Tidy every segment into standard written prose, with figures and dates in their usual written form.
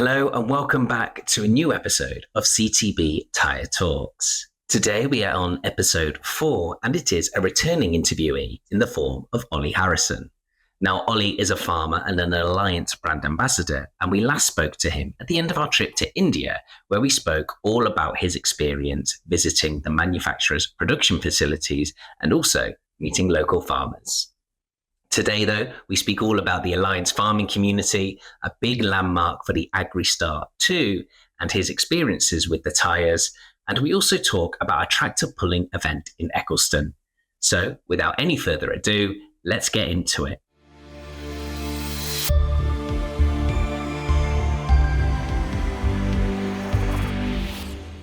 Hello and welcome back to a new episode of CTB Tyre Talks. Today we are on episode 4 and it is a returning interviewee in the form of Olly Harrison. Now Olly is a farmer and an Alliance brand ambassador, and we last spoke to him at the end of our trip to India, where we spoke all about his experience visiting the manufacturer's production facilities and also meeting local farmers. Today, though, we speak all about the Alliance farming community, a big landmark for the Agri Star too, and his experiences with the tyres. And we also talk about a tractor pulling event in Eccleston. So, without any further ado, let's get into it.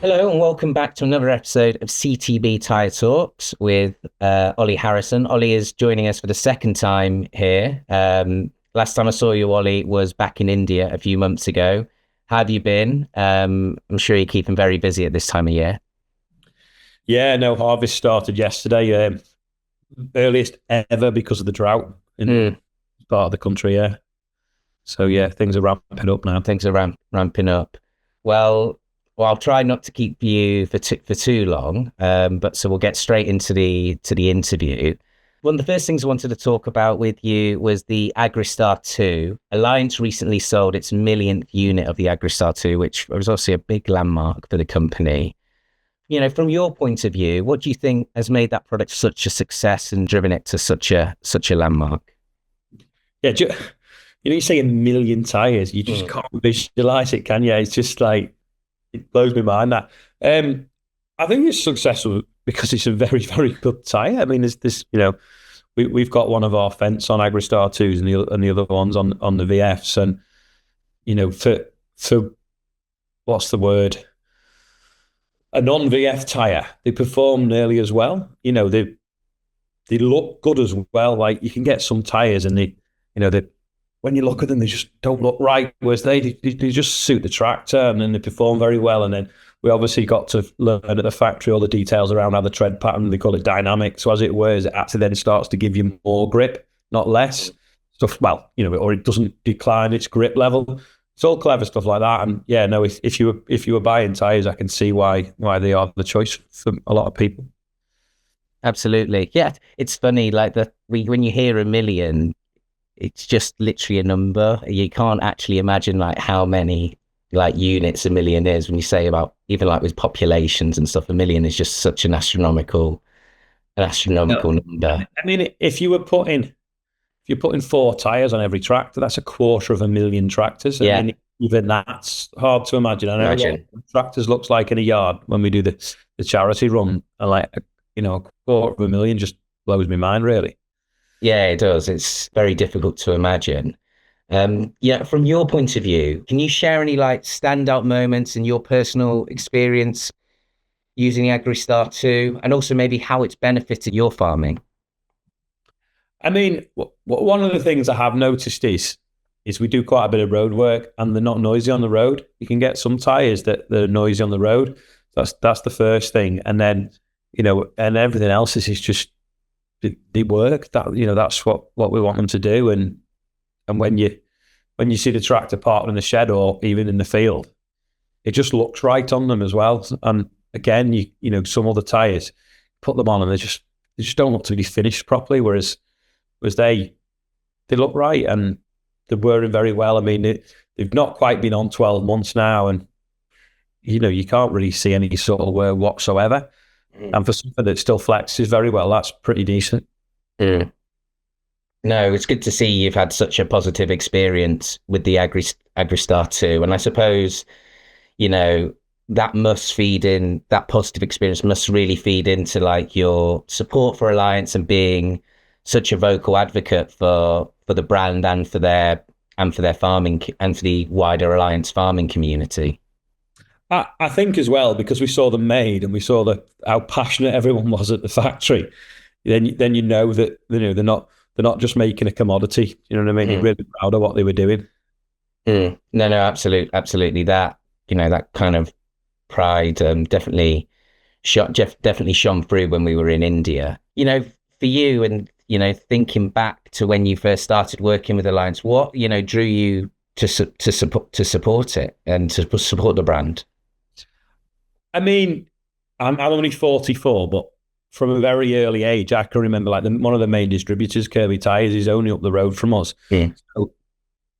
Hello and welcome back to another episode of CTB Tyre Talks with Olly Harrison. Olly is joining us for the second time here. Last time I saw you, Olly, was back in India a few months ago. How have you been? I'm sure you're keeping very busy at this time of year. Yeah, no, harvest started yesterday. Earliest ever because of the drought in part of the country, yeah. So, yeah, things are ramping up now. Things are ramping up. Well, I'll try not to keep you for too long, so we'll get straight into the interview. One of the first things I wanted to talk about with you was the Agri Star 2. Alliance recently sold its millionth unit of the Agri Star 2, which was obviously a big landmark for the company. You know, from your point of view, what do you think has made that product such a success and driven it to such a landmark? Yeah, you say a million tyres, you just can't visualise it, can you? It's just like, it blows my mind that. I think it's successful because it's a very, very good tyre. I mean, there's this, we've got one of our fence on Agri Star 2s and the other ones on the VFs. And, for what's the word? A non-VF tyre, they perform nearly as well. They look good as well. Like, you can get some tyres and they when you look at them, they just don't look right. Whereas they just suit the tractor and then they perform very well. And then we obviously got to learn at the factory all the details around how the tread pattern, they call it dynamic. So as it wears, it actually then starts to give you more grip, not less. Stuff, or it doesn't decline its grip level. It's all clever stuff like that. And yeah, no, if you were buying tyres, I can see why they are the choice for a lot of people. Absolutely. Yeah, it's funny, like when you hear a million, it's just literally a number. You can't actually imagine like how many like units a million is when you say about even like with populations and stuff. A million is just such an astronomical number. I mean, if you're putting 4 tyres on every tractor, that's 250,000 tractors. Yeah. I mean, even that's hard to imagine. I know tractors looks like in a yard when we do the charity run, and like 250,000 just blows my mind, really. Yeah, it does. It's very difficult to imagine. From your point of view, can you share any like standout moments in your personal experience using the Agri Star 2, and also maybe how it's benefited your farming? I mean, one of the things I have noticed is we do quite a bit of road work and they're not noisy on the road. You can get some tyres that are noisy on the road. That's the first thing. And then, and everything else is just, they work. That's what we want them to do. And when you see the tractor parked in the shed or even in the field, it just looks right on them as well. And again, some other tyres, put them on and they just don't look to be finished properly. Whereas they look right and they're wearing very well. I mean, they've not quite been on 12 months now, and you can't really see any sort of wear whatsoever. And for something that still flexes very well, that's pretty decent. No, it's good to see you've had such a positive experience with the Agri Star 2. And I suppose, that must feed in, that positive experience must really feed into like your support for Alliance and being such a vocal advocate for the brand and for their farming and for the wider Alliance farming community. I think as well, because we saw them made and we saw how passionate everyone was at the factory. Then you know that they're not just making a commodity. You know what I mean? You're really proud of what they were doing. No, absolutely. That that kind of pride definitely shone through when we were in India. For you and thinking back to when you first started working with Alliance, what drew you to support it and to support the brand? I mean, I'm only 44, but from a very early age, I can remember like one of the main distributors, Kirby Tyres, is only up the road from us. Yeah. So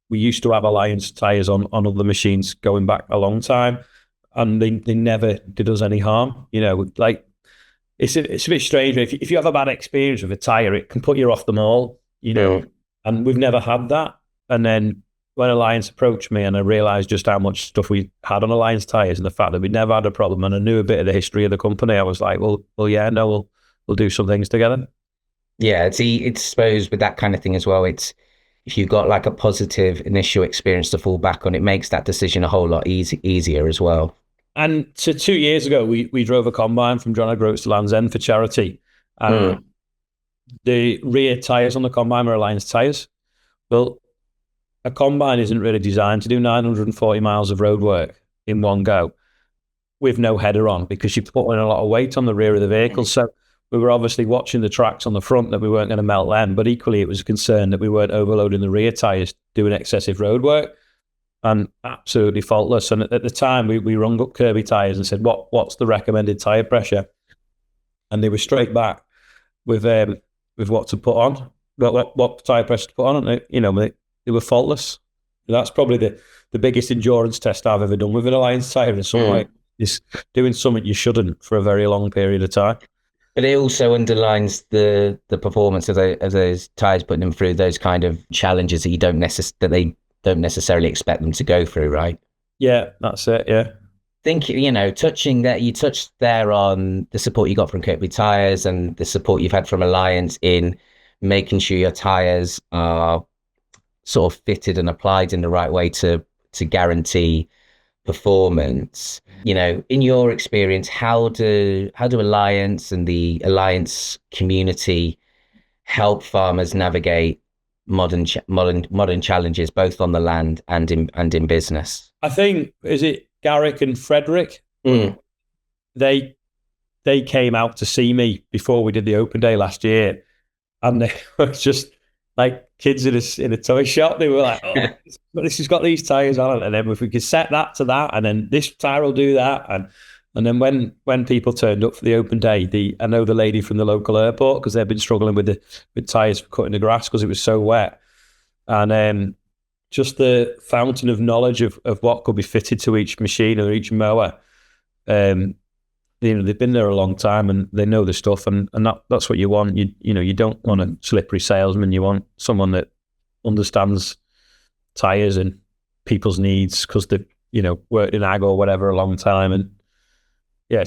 we used to have Alliance tyres on other machines going back a long time, and they never did us any harm. Like it's a bit strange. If you have a bad experience with a tyre, it can put you off the mall, and we've never had that. And then when Alliance approached me and I realised just how much stuff we had on Alliance tyres and the fact that we never had a problem, and I knew a bit of the history of the company, I was like, well, yeah, no, we'll do some things together. Yeah, it's suppose with that kind of thing as well, it's if you've got like a positive initial experience to fall back on, it makes that decision a whole lot easier as well. And so 2 years ago, we drove a combine from John O'Groats to Land's End for charity. And the rear tyres on the combine were Alliance tyres. Well, a combine isn't really designed to do 940 miles of road work in one go with no header on, because you put in a lot of weight on the rear of the vehicle. So we were obviously watching the tracks on the front that we weren't going to melt them, but equally it was a concern that we weren't overloading the rear tyres doing excessive road work, and absolutely faultless. And at the time we rung up Kirby Tyres and said, what's the recommended tyre pressure? And they were straight back with what to put on, what tyre pressure to put on. And they were faultless. And that's probably the biggest endurance test I've ever done with an Alliance tyre in some way, is doing something you shouldn't for a very long period of time. But it also underlines the performance of those tyres, putting them through those kind of challenges that they don't necessarily expect them to go through, right? Yeah, that's it. Yeah. Think, you touched there on the support you got from Kirby Tyres and the support you've had from Alliance in making sure your tyres are sort of fitted and applied in the right way to guarantee performance. In your experience, how do Alliance and the Alliance community help farmers navigate modern challenges, both on the land and in business? I think, is it Garrick and Frederick? They came out to see me before we did the open day last year, and they were just like kids in a toy shop. They were like, "Oh, this has got these tires on it, and then if we could set that to that, and then this tire will do that." And then when people turned up for the open day, I know the lady from the local airport, because they've been struggling with tires for cutting the grass because it was so wet, and just the fountain of knowledge of what could be fitted to each machine or each mower. They've been there a long time and they know the stuff, and that's what you want. You don't want a slippery salesman. You want someone that understands tires and people's needs, because they've worked in ag or whatever a long time. And yeah,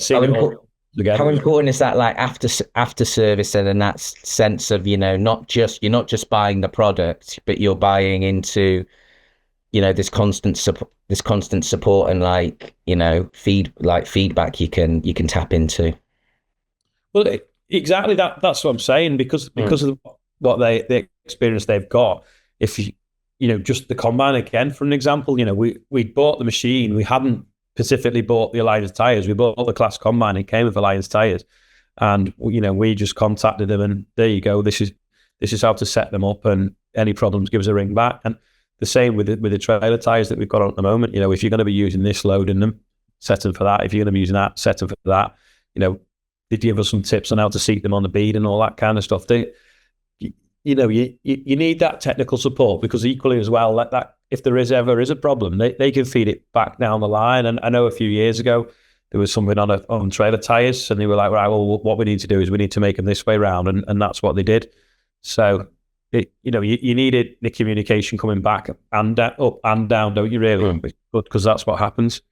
how important is that, like after service, and in that sense of you're not just buying the product, but you're buying into this constant support and feedback you can tap into. Well, exactly that's what I'm saying, because of what the experience they've got. If just the combine again, for an example, we bought the machine. We hadn't specifically bought the Alliance tyres. We bought the Class combine. It came with Alliance tyres, and we just contacted them, and there you go. This is how to set them up, and any problems, give us a ring back. And the same with the trailer tyres that we've got on at the moment. If you're going to be using this load in them, set them for that. If you're going to be using that, set them for that. They give us some tips on how to seat them on the bead and all that kind of stuff. You need that technical support, because equally as well, that if there ever is a problem, they can feed it back down the line. And I know a few years ago there was something on trailer tyres, and they were like, right, well, what we need to do is we need to make them this way round, and that's what they did. So you needed the communication coming back and up and down, don't you? Really, because that's what happens.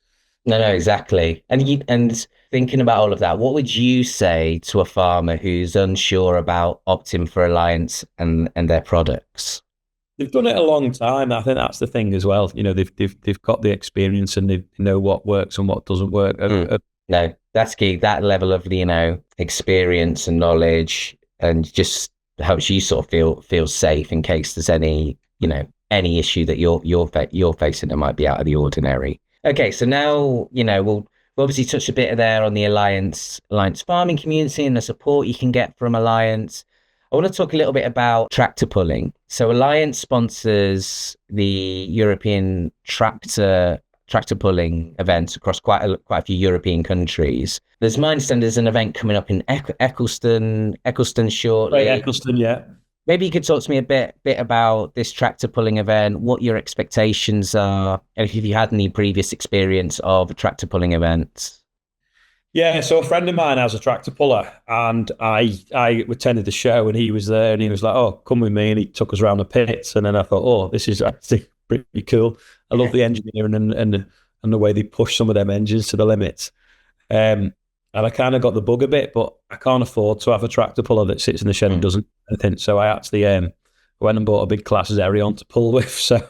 No, exactly. And thinking about all of that, what would you say to a farmer who's unsure about opting for Alliance and their products? They've done it a long time. I think that's the thing as well. They've got the experience, and they know what works and what doesn't work. No, that's key. That level of experience and knowledge, and just helps you sort of feel safe in case there's any issue that you're facing that might be out of the ordinary. Okay, so now we'll obviously touch a bit there on the Alliance farming community and the support you can get from Alliance. I want to talk a little bit about tractor pulling. So Alliance sponsors the European tractor pulling events across quite a few European countries. There's my understanding there's an event coming up in Eccleston shortly. Right, Eccleston, yeah. Maybe you could talk to me a bit about this tractor pulling event, what your expectations are, and if you had any previous experience of a tractor pulling event. Yeah, so a friend of mine has a tractor puller, and I attended the show, and he was there, and he was like, "Oh, come with me," and he took us around the pits, and then I thought, "Oh, this is actually pretty cool." I love the engineering and the way they push some of them engines to the limits. And I kind of got the bug a bit, but I can't afford to have a tractor puller that sits in the shed and doesn't do anything. So I actually went and bought a big class Xerion to pull with. So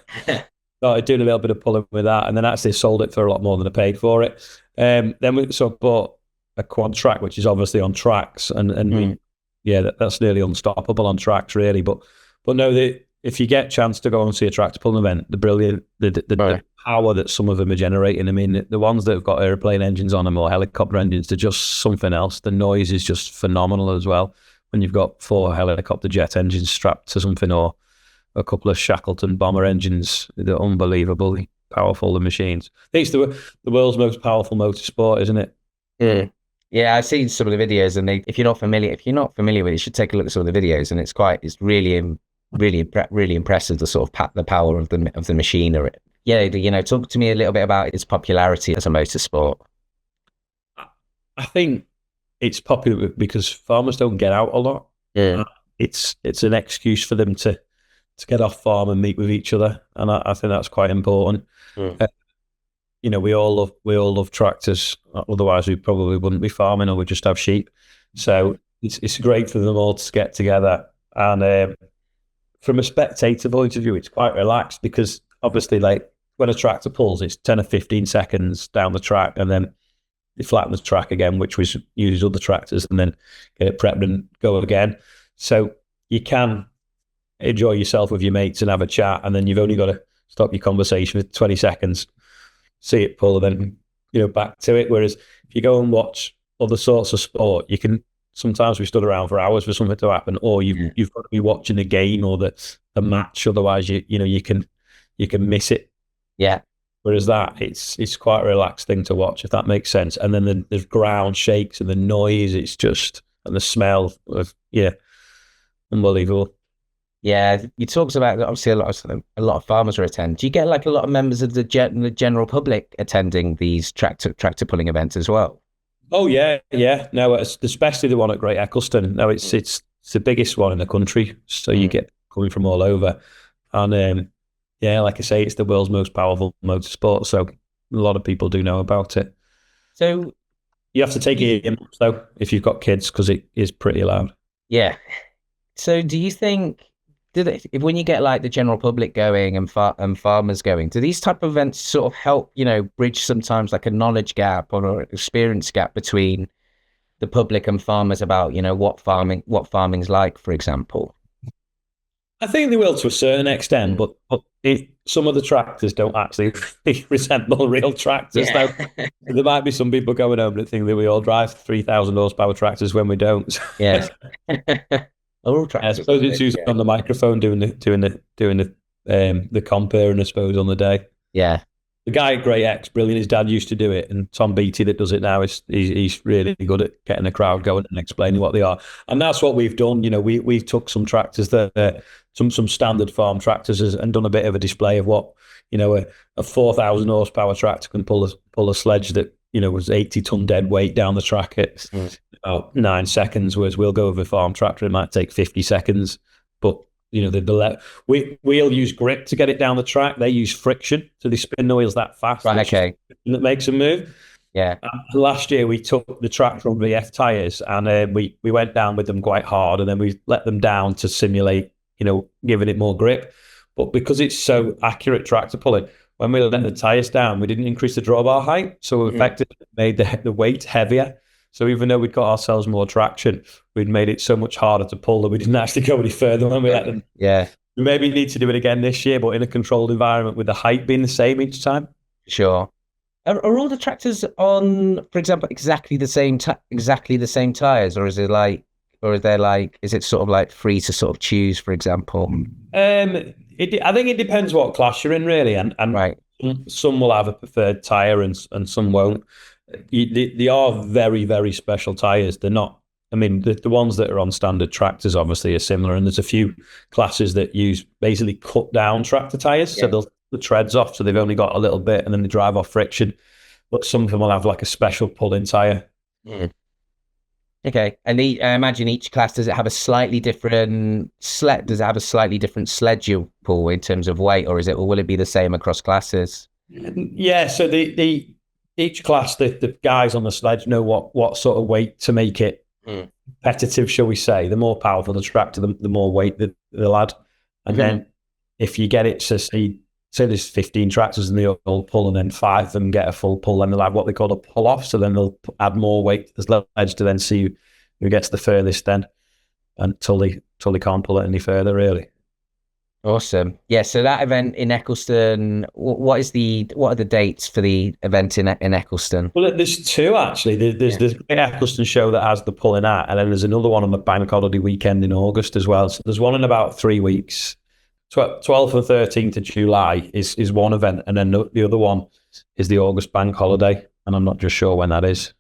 started doing a little bit of pulling with that, and then actually sold it for a lot more than I paid for it. Then I bought a quad track, which is obviously on tracks, and that's nearly unstoppable on tracks, really. But no, if you get a chance to go and see a tractor pulling event, the power that some of them are generating. I mean, the ones that have got airplane engines on them or helicopter engines, they're just something else. The noise is just phenomenal as well. When you've got 4 helicopter jet engines strapped to something, or a couple of Shackleton bomber engines, they're unbelievably powerful, the machines. I think it's the world's most powerful motorsport, isn't it? Yeah, I've seen some of the videos, and if you're not familiar with it, you should take a look at some of the videos, and it's really impressive, the sort of the power of the machinery. Yeah, talk to me a little bit about its popularity as a motorsport. I think it's popular because farmers don't get out a lot. Yeah, it's an excuse for them to get off farm and meet with each other, and I think that's quite important. We all love tractors. Otherwise, we probably wouldn't be farming, or we'd just have sheep. So it's great for them all to get together. And from a spectator point of view, it's quite relaxed because obviously, like when a tractor pulls, it's 10 or 15 seconds down the track, and then they flatten the track again, which was use other tractors, and then get it prepped and go again. So you can enjoy yourself with your mates and have a chat, and then you've only got to stop your conversation for 20 seconds, see it pull, and then back to it. Whereas if you go and watch other sorts of sport, you can sometimes we stood around for hours for something to happen, or you've got to be watching the game or the match. Otherwise, you can miss it. Yeah. Whereas it's quite a relaxed thing to watch, if that makes sense. And then the ground shakes and the noise, it's just, and the smell of unbelievable. Yeah, you talked about obviously a lot of farmers are attending. Do you get like a lot of members of the general public attending these tractor pulling events as well? Oh yeah. No, especially the one at Great Eccleston. No, it's the biggest one in the country, so you get coming from all over, and like I say, it's the world's most powerful motorsport. So a lot of people do know about it. So you have to take it in though if you've got kids, because it is pretty loud. Yeah. So do you think? When you get like the general public going and farmers going, do these type of events sort of help, bridge sometimes like a knowledge gap or an experience gap between the public and farmers about, what farming's like, for example? I think they will to a certain extent, but some of the tractors don't actually resemble real tractors. Yeah. There might be some people going home that think that we all drive 3,000 horsepower tractors when we don't. Yeah. I suppose it's used on the microphone doing the comparing, I suppose, on the day. Yeah. The guy at Great X, brilliant. His dad used to do it, and Tom Beattie that does it now he's really good at getting the crowd going and explaining what they are. And that's what we've done. We've took some tractors that some standard farm tractors and done a bit of a display of what a 4,000 horsepower tractor can pull a sledge that was 80-ton dead weight down the track at about 9 seconds, whereas we'll go with a farm tractor, it might take 50 seconds. But we'll use grip to get it down the track. They use friction, so they spin the wheels that fast. Right, okay. That makes them move. Yeah. Last year we took the tractor on VF tyres, and we went down with them quite hard, and then we let them down to simulate, giving it more grip. But because it's so accurate tractor pulling, when we let the tyres down, we didn't increase the drawbar height, so we effectively made the weight heavier. So even though we'd got ourselves more traction, we'd made it so much harder to pull that we didn't actually go any further when we let them. Yeah. We maybe need to do it again this year, but in a controlled environment with the height being the same each time. Sure. Are all the tractors on, for example, exactly the same tyres, or is it like or is there like, is it sort of like free to sort of choose, for example? I think it depends what class you're in, really, and Right. some will have a preferred tire and some won't. They are very, very special tires. They're not. I mean, the ones that are on standard tractors obviously are similar, and there's a few classes that use basically cut down tractor tires, so they'll the treads off, so they've only got a little bit, and then they drive off friction. But some of them will have like a special pull-in tire. Mm. Okay, and I imagine each class, does it have a slightly different sled? Does it have a slightly different sled you pull in terms of weight, or will it be the same across classes? Yeah, so the each class, the guys on the sledge know what sort of weight to make it competitive, shall we say. The more powerful the tractor, the more weight they'll add. And then if you get it to say there's 15 tractors and they all pull, and then 5 of them get a full pull, then they'll have what they call a pull off. So then they'll add more weight to the sledge to then see who gets the furthest then, until they can't pull it any further, really. Awesome. Yeah, so that event in Eccleston, what are the dates for the event in Eccleston? Well, there's 2 actually. There's the Eccleston show that has the pulling out, and then there's another one on the bank holiday weekend in August as well. So there's one in about 3 weeks. 12th and 13th of July is one event, and then the other one is the August bank holiday, and I'm not just sure when that is.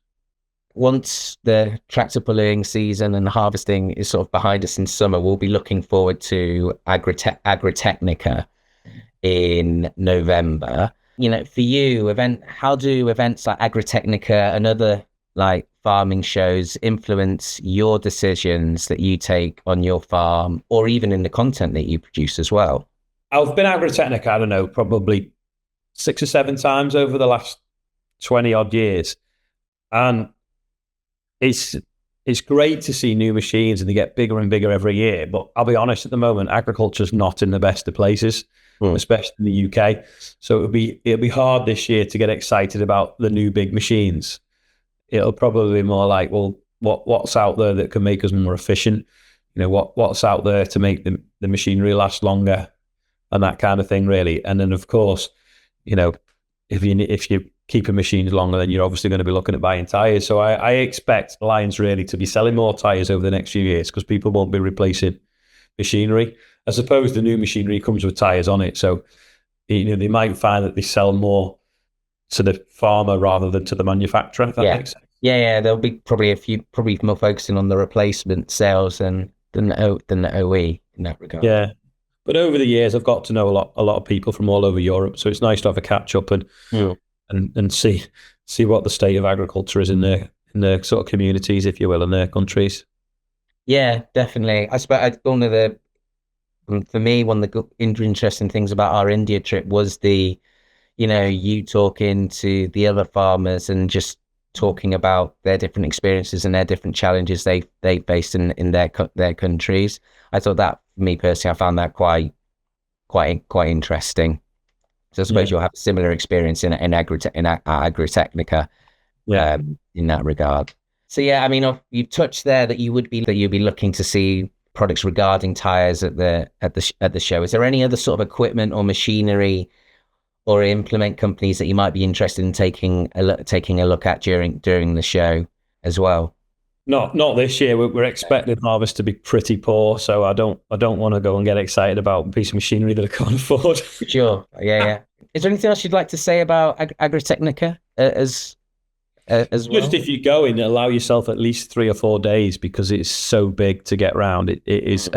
Once the tractor pulling season and harvesting is sort of behind us in summer, we'll be looking forward to Agritechnica in November. For you, how do events like Agritechnica and other like farming shows influence your decisions that you take on your farm, or even in the content that you produce as well? I've been Agritechnica, I don't know, probably 6 or 7 times over the last 20 odd years, and it's great to see new machines, and they get bigger and bigger every year. But I'll be honest, at the moment, agriculture's not in the best of places, especially in the UK. So it'll be hard this year to get excited about the new big machines. It'll probably be more like, well, what's out there that can make us more efficient? What's out there to make the machinery last longer, and that kind of thing, really. And then, of course, if you keeping machines longer, then you're obviously going to be looking at buying tyres. So I expect Alliance really to be selling more tyres over the next few years, because people won't be replacing machinery. I suppose the new machinery comes with tyres on it, so they might find that they sell more to the farmer rather than to the manufacturer, if that makes sense. Yeah, there'll be probably more focusing on the replacement sales than the OE in that regard. Yeah, but over the years, I've got to know a lot of people from all over Europe, so it's nice to have a catch up and see what the state of agriculture is in their sort of communities, if you will, in their countries. Yeah, definitely. I suppose for me, one of the interesting things about our India trip was you talking to the other farmers and just talking about their different experiences and their different challenges they faced in their countries. I thought that, me personally, I found that quite interesting. So I suppose you'll have a similar experience in Agritechnica, in that regard. So yeah, I mean, you've touched there that you'd be looking to see products regarding tires at the show. Is there any other sort of equipment or machinery or implement companies that you might be interested in taking a look at during the show as well? Not this year. We're expecting harvest to be pretty poor, so I don't want to go and get excited about a piece of machinery that I can't afford. Sure. Yeah. Is there anything else you'd like to say about Agritechnica as well? Just if you go in, allow yourself at least 3 or 4 days, because it's so big to get around. It is.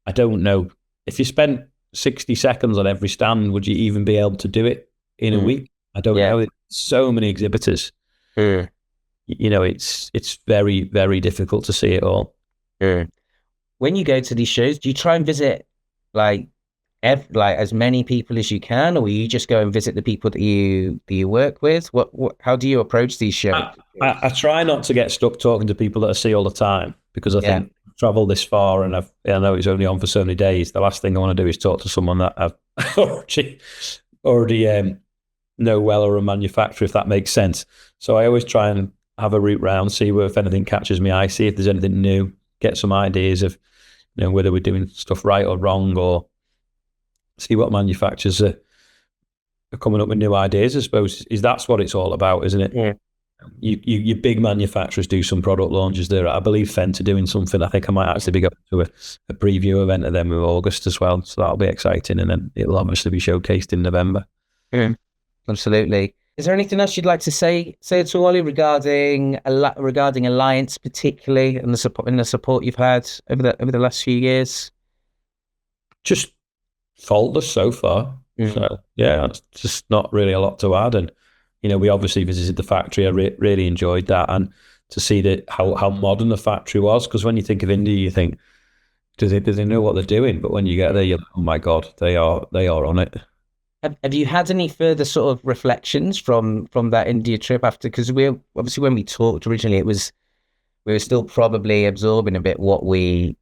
I don't know if you spent 60 seconds on every stand, would you even be able to do it in a week? I don't know. It's so many exhibitors. It's very, very difficult to see it all. When you go to these shows, do you try and visit like as many people as you can, or you just go and visit the people that you work with? How do you approach these shows? I try not to get stuck talking to people that I see all the time, because I think I've traveled this far and I know it's only on for so many days. The last thing I want to do is talk to someone that I've already know well, or a manufacturer, if that makes sense. So I always try and have a route round, see if anything catches my eye, see if there's anything new, get some ideas of whether we're doing stuff right or wrong, or see what manufacturers are coming up with new ideas. I suppose that's what it's all about, isn't it? Yeah. your big manufacturers do some product launches there. I believe Fendt are doing something. I think I might actually be going to a preview event of them in August as well. So that'll be exciting. And then it'll obviously be showcased in November. Absolutely. Is there anything else you'd like to say to Ollie regarding Alliance particularly and the support you've had over the last few years? Just faultless so far. So yeah, it's just not really a lot to add. And we obviously visited the factory. I really enjoyed that, and to see that how modern the factory was. Because when you think of India, you think, do they know what they're doing? But when you get there, you're like, oh my God, they are on it. Have you had any further sort of reflections from that India trip after? Because we obviously, when we talked originally, we were still probably absorbing a bit what we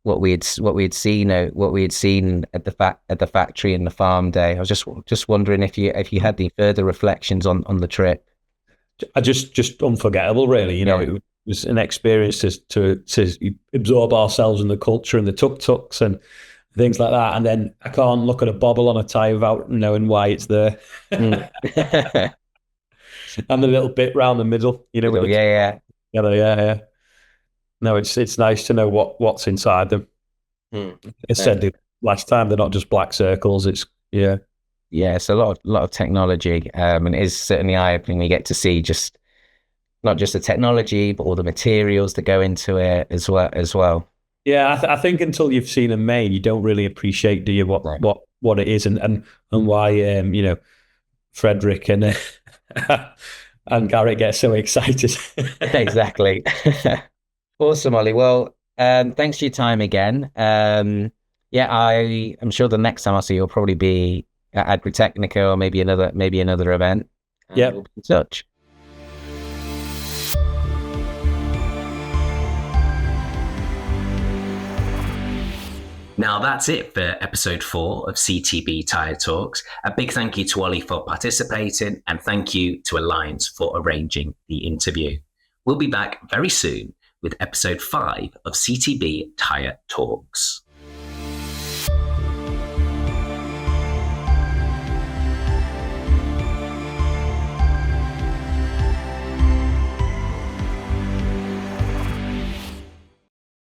had seen at the factory and the farm day. I was just wondering if you had any further reflections on the trip. Just unforgettable, really. It was an experience to absorb ourselves in the culture and the tuk-tuks and things like that. And then I can't look at a bobble on a tyre without knowing why it's there. And the little bit round the middle, Yeah. No, it's nice to know what's inside them. I said last time, they're not just black circles. It's it's a lot of technology, and it is certainly eye-opening. We get to see not just the technology, but all the materials that go into it as well. Yeah, I think until you've seen them made, you don't really appreciate, do you, what it is and why Frederick and and Garrett get so excited. Exactly. Awesome, Ollie. Well, thanks for your time again. I'm sure the next time I see you will probably be at Agritechnica or maybe another event. Yeah, we'll be in touch. Now that's it for episode 4 of CTB Tyre Talks. A big thank you to Ollie for participating, and thank you to Alliance for arranging the interview. We'll be back very soon with episode 5 of CTB Tyre Talks.